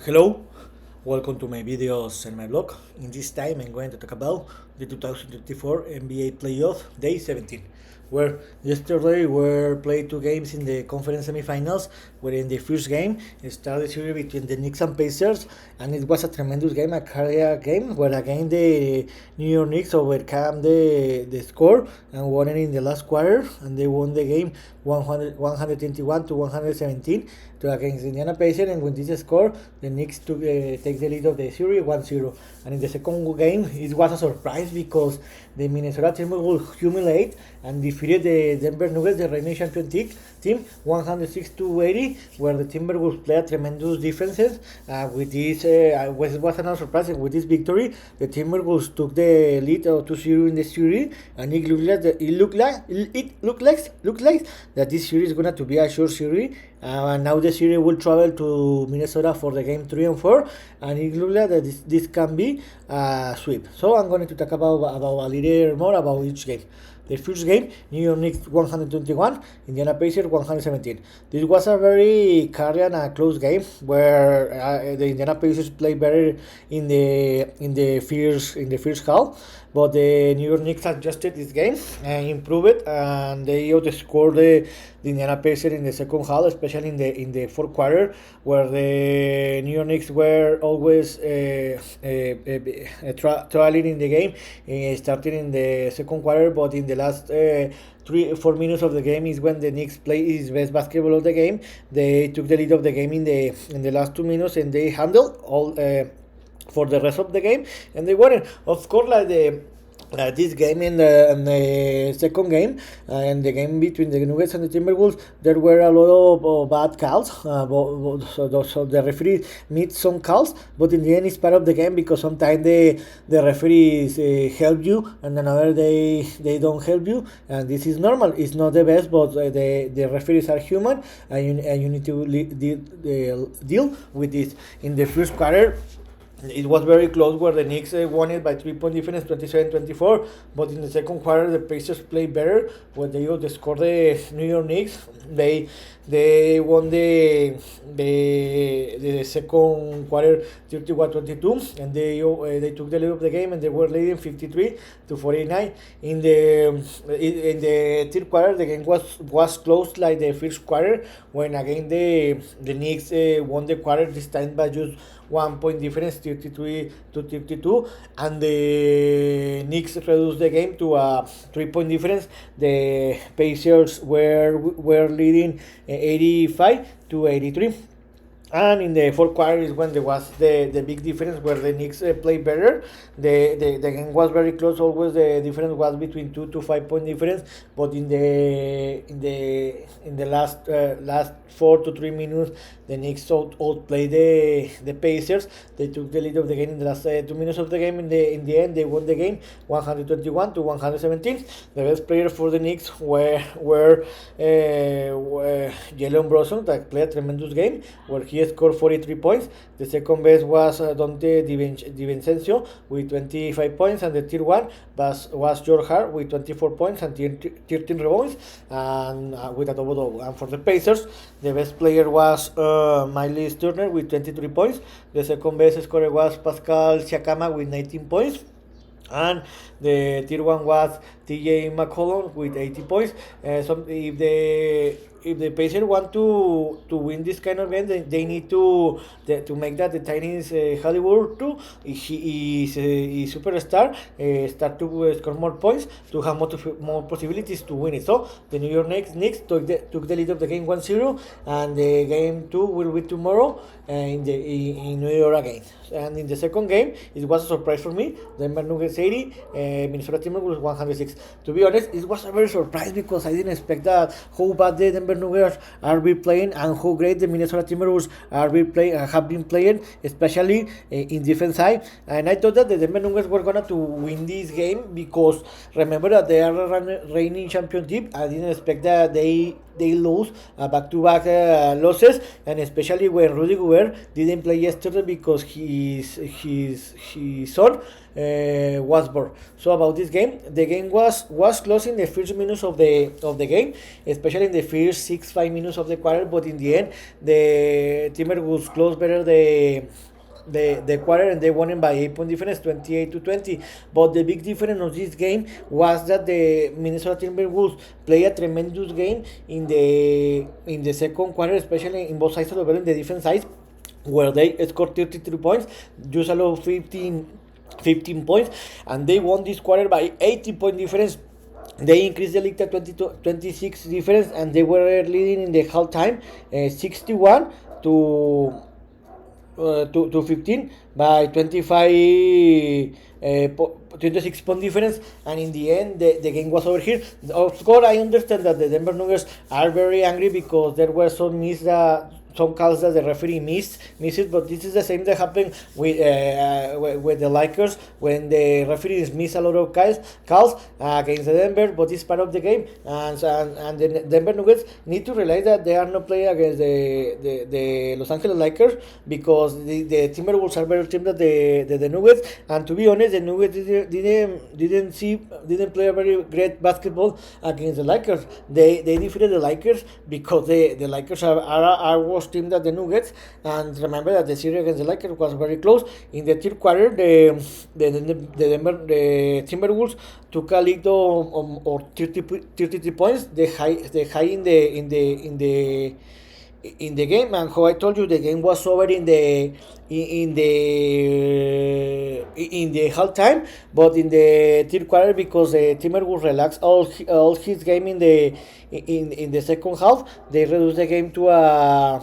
Hello, welcome to my videos and my blog. In this time, I'm going to talk about the 2024 NBA Playoff Day 17, where yesterday were played two games in the conference semifinals. Where in the first game it started the series between the Knicks and Pacers, and it was a tremendous game, a career game, where again the New York Knicks overcame the score and won it in the last quarter, and they won the game 121 to 117 to against the Indiana Pacers, and with this score, the Knicks take the lead of the series 1-0. And in the second game, it was a surprise because the Minnesota Timberwolves humiliate and defeated the Denver Nuggets, the reigning champion team, 106 to 80, where the Timberwolves played tremendous defenses. With this, was another surprise. And with this victory, the Timberwolves took the lead of 2-0 in the series, and it looked like that this series is going to be a short series. And now the series will travel to Minnesota for the game 3 and 4, and it looks like that this can be a sweep. So I'm going to talk about a little more about each game. The first game, New York Knicks 121, Indiana Pacers 117. This was a very carry and a close game where the Indiana Pacers played better in the first half, but the New York Knicks adjusted this game and improved it, and they outscored the Indiana Pacers in the second half, especially in the fourth quarter, where the New York Knicks were always trailing in the game, starting in the second quarter, but in the last 3-4 minutes of the game is when the Knicks play his best basketball of the game. They took the lead of the game in the last 2 minutes, and they handled all for the rest of the game, and they won it. Of course, like this game in the second game, in the game between the Nuggets and the Timberwolves, there were a lot of bad calls. So the referee made some calls, but in the end, it's part of the game because sometimes the referees help you, and another they don't help you, and this is normal. It's not the best, but the referees are human, and you need to deal with this. In the first quarter, it was very close where the Knicks won it by 3-point difference, 27-24. But in the second quarter, the Pacers played better. When they scored the New York Knicks, they won the second quarter 31-22, and they took the lead of the game, and they were leading 53-49. In the third quarter, the game was close like the first quarter, when again the Knicks won the quarter, this time by just 1 point difference, 33-32, and the Knicks reduced the game to a 3 point difference. The Pacers were leading 85-83. And in the fourth quarter is when there was the big difference where the Knicks played better. The game was very close. Always the difference was between 2 to 5 point difference. But in the last 4 to 3 minutes, the Knicks outplayed the Pacers. They took the lead of the game in the last 2 minutes of the game. In the end, they won the game 121 to 117. The best player for the Knicks were Jalen Brunson, that played a tremendous game where he scored 43 points. The second best was Dante DiVincenzo with 25 points, and the third one was George Hart with 24 points and 13 rebounds, and with a double-double. And for the Pacers, the best player was Miles Turner with 23 points. The second best scorer was Pascal Siakam with 19 points. And the third one was TJ McCollum with 80 points. If the Pacers want to win this kind of game, they need to make that the Titans Hollywood too. He is a superstar. Start to score more points to have more possibilities to win it. So the New York Knicks took the lead of the game 1-0, and the game 2 will be tomorrow in New York again. And in the second game, it was a surprise for me. Denver Nuggets 80, Minnesota Timberwolves 106. To be honest, it was a very surprise because I didn't expect that how bad the Denver Nuggets are playing and how great the Minnesota Timberwolves have been playing, especially in defense side. And I thought that the Denver Nuggets were gonna to win this game because remember that they are a reigning champion team. I didn't expect that they they lose back-to-back losses, and especially when Rudy Gobert didn't play yesterday because his son was born. So about this game, the game was close in the first minutes of the game, especially in the first 5 minutes of the quarter. But in the end, the Timberwolves closed better the quarter, and they won it by 8 point difference, 28-20. But the big difference of this game was that the Minnesota Timberwolves play a tremendous game in the second quarter, especially in both sides of the ball, in the defense side, where they scored 33 points, just allowed 15 points, and they won this quarter by 80-point difference. They increased the lead to 26 difference, and they were leading in the halftime 61 to 15 by 26 point difference, and in the end the game was over here. Of course, I understand that the Denver Nuggets are very angry because there were some calls that the referee missed, but this is the same that happened with the Lakers when the referees miss a lot of calls against the Denver, but it's part of the game, and the Denver Nuggets need to realize that they are not playing against the Los Angeles Lakers, because the Timberwolves are better team than the Nuggets, and to be honest, the Nuggets didn't play a very great basketball against the Lakers. They defeated the Lakers because the Lakers are worse team than the Nuggets, and remember that the series against the Lakers was very close. In the third quarter, the Timberwolves took a lead of 33 points, the high in the game, and how I told you, the game was over in the halftime, but in the third quarter, because the Timberwolves relaxed all his game in the second half, they reduced the game to a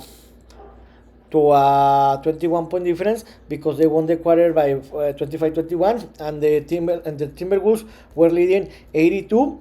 21-point difference, because they won the quarter by 25-21, and the Timberwolves were leading 82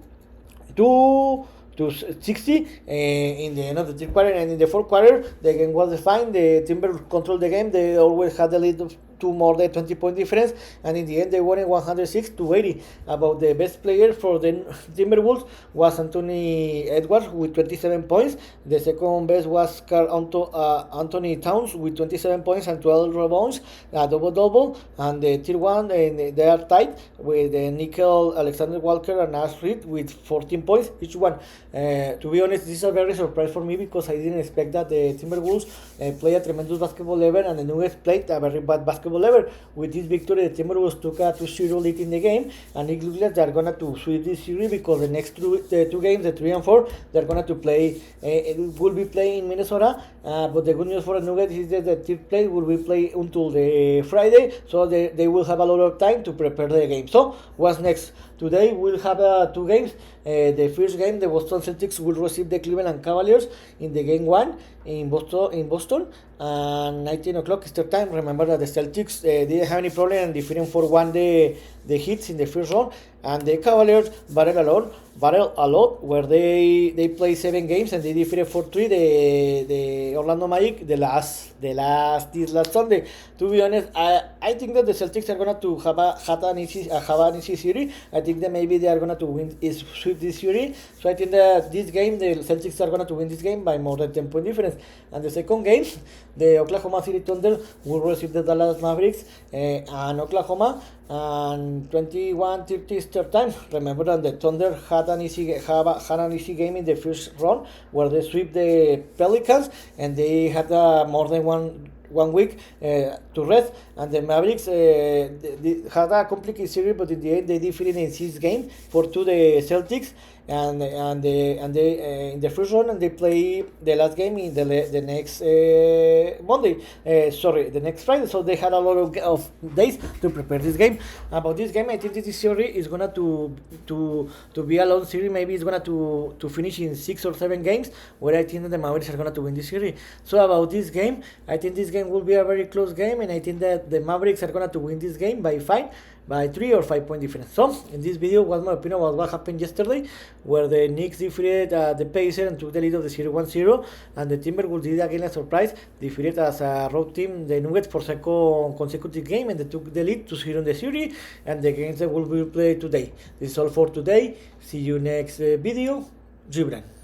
to 60 in the end of the third quarter. And in the fourth quarter, the game was defined. The Timberwolves controlled the game. They always had the lead of more than 20-point difference, and in the end they won it 106-80. About the best player for the Timberwolves was Anthony Edwards with 27 points. The second best was Anthony Towns with 27 points and 12 rebounds, a double-double. And the third one, they are tied with Nickel, Alexander Walker, and Ash Reed with 14 points each one. To be honest, this is a very surprise for me, because I didn't expect that the Timberwolves play a tremendous basketball level, and the Nuggets played a very bad basketball level. With this victory, the Timberwolves took a 2-0 lead in the game, and it looks like they're gonna to sweep this series, because the next two games, the 3 and 4, they're gonna to play. Will be playing in Minnesota, but the good news for the Nuggets is that the third place will be played until the Friday, so they will have a lot of time to prepare the game. So what's next? Today we'll have 2 games. The first game, the Boston Celtics will receive the Cleveland Cavaliers in the game 1 in Boston, and 19 o'clock Eastern time. Remember that the Celtics didn't have any problem and defeating 4-1 the Heat in the first round, and the Cavaliers battled a lot, where they played 7 games and they defeated 4-3 the Orlando Magic this last Sunday. To be honest, I think that the Celtics are gonna to have an easy series. I think that maybe they are gonna to sweep this series. So I think that this game, the Celtics are gonna to win this game by more than 10-point difference. And the second game, the Oklahoma City Thunder will receive the Dallas Mavericks and Oklahoma, and 21:30 Eastern time. Remember that the Thunder had an easy game in the first round, where they swept the Pelicans, and they had more than one week to rest, and the Mavericks they had a complicated series, but in the end they defeated in 6 games for 2 the Celtics, and they in the first round, and they play the last game in the next the next Friday. So they had a lot of days to prepare this game. About this game, I think this series is gonna to be a long series. Maybe it's gonna to finish in 6 or 7 games, where I think that the Mavericks are gonna to win this series. So about this game, I think this game will be a very close game, and I think that the Mavericks are gonna to win this game by 3 or 5 point difference. So in this video, what's my opinion about what happened yesterday, where the Knicks defeated the Pacers and took the lead of the series 1-0, and the Timberwolves did again a surprise, defeated as a road team the Nuggets for second consecutive game, and they took the lead 2-0 in the series, and the games that will be played today. This is all for today. See you next video. Gibran.